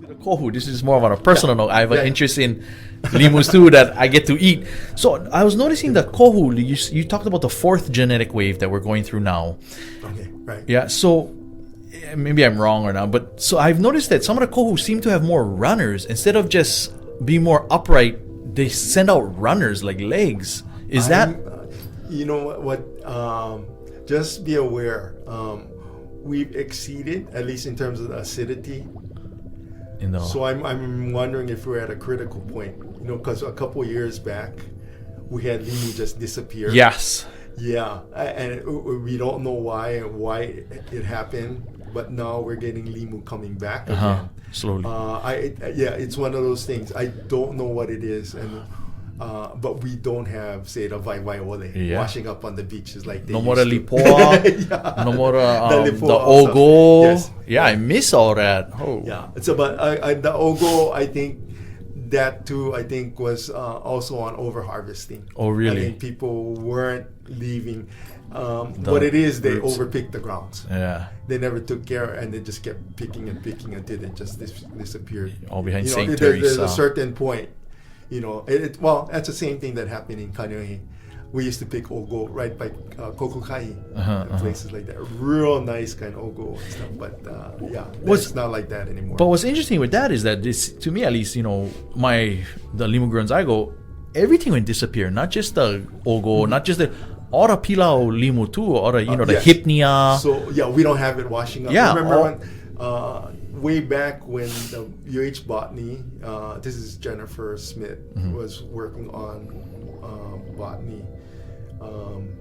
the kohu. This is more of on a personal note. I have an interest in limus too that I get to eat. So I was noticing the kohu. You talked about the fourth genetic wave that we're going through now. Okay, right. Yeah. So maybe I'm wrong or not, but so I've noticed that some of the kohu seem to have more runners instead of just being more upright. They send out runners like legs. Is that? You know what? Just be aware. We've exceeded, at least in terms of the acidity. So I'm wondering if we're at a critical point. You know, because a couple of years back, we had limu just disappear. Yes. Yeah, and we don't know why it happened. But now we're getting limu coming back again. Slowly. It's one of those things. I don't know what it is, and but we don't have, say, the vaiole washing up on the beaches like they no used more to. Lipoa, no more the ogo. Yes. Yeah, I miss all that. Oh. Yeah. So, but the ogo, I think that too, I think was also on overharvesting. Oh, really? I think people weren't leaving. What it is, they overpicked the grounds. Yeah. They never took care, and they just kept picking and picking until it just disappeared. All behind St. St. There's Teresa. a certain point, you know. Well, that's the same thing that happened in Kaneohe. We used to pick ogo right by Kokukai, places like that. Real nice kind of ogo and stuff. But it's not like that anymore. But what's interesting with that is that this, to me at least, you know, the limu grounds I go, everything would disappear. Not just the ogo, not just the all the pilau limu too, or the the hypnia. So we don't have it washing up. Yeah. Remember when way back when the UH botany, this is Jennifer Smith, was working on botany.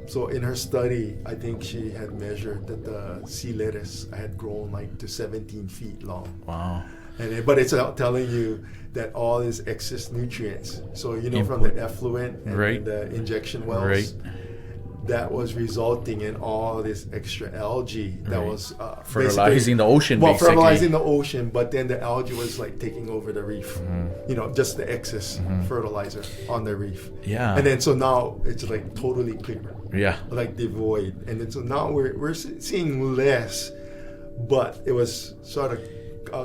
So in her study, I think she had measured that the sea lettuce had grown like to 17 feet long. Wow. But it's telling you that all this excess nutrients. So from the effluent and the injection wells, that was resulting in all this extra algae that was fertilizing the ocean. Well, basically. fertilizing the ocean, but then the algae was like taking over the reef. Just the excess fertilizer on the reef. Yeah. And then so now it's like totally clear. Yeah. Like devoid. And then so now we're seeing less, but it was sort of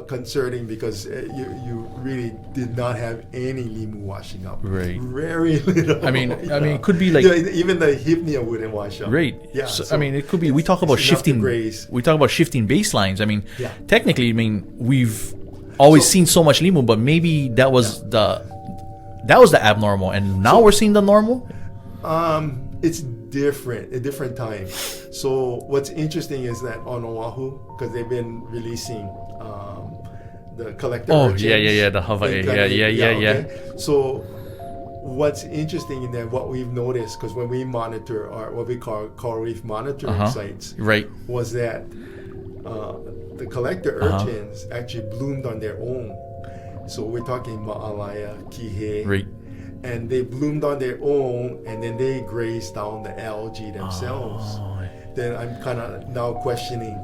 concerning because you really did not have any limu washing up. Right. Very little. I mean, it could be like even the hypnia wouldn't wash up. Right. Yeah. So, I mean, it could be. We talk about shifting. We talk about shifting baselines. I mean, technically, we've always seen so much limu, but maybe that was the abnormal, and now we're seeing the normal. It's different, a different time. So what's interesting is that on Oahu, because they've been releasing the collector urchins. The Hawaii. Okay. So what's interesting in that, what we've noticed, because when we monitor our what we call coral reef monitoring sites, was that the collector urchins actually bloomed on their own. So we're talking Ma'alaya, Kihei, and they bloomed on their own, and then they grazed down the algae themselves. Then I'm kind of now questioning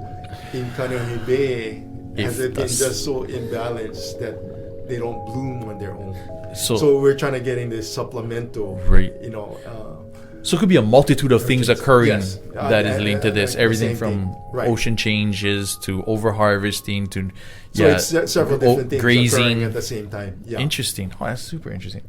in Kaneohe Bay, has it been just so imbalanced that they don't bloom on their own? So we're trying to get in this supplemental, so it could be a multitude of things occurring that is linked to this. Everything from ocean changes to overharvesting to it's several different things grazing occurring at the same time. Yeah. Interesting. Oh, that's super interesting.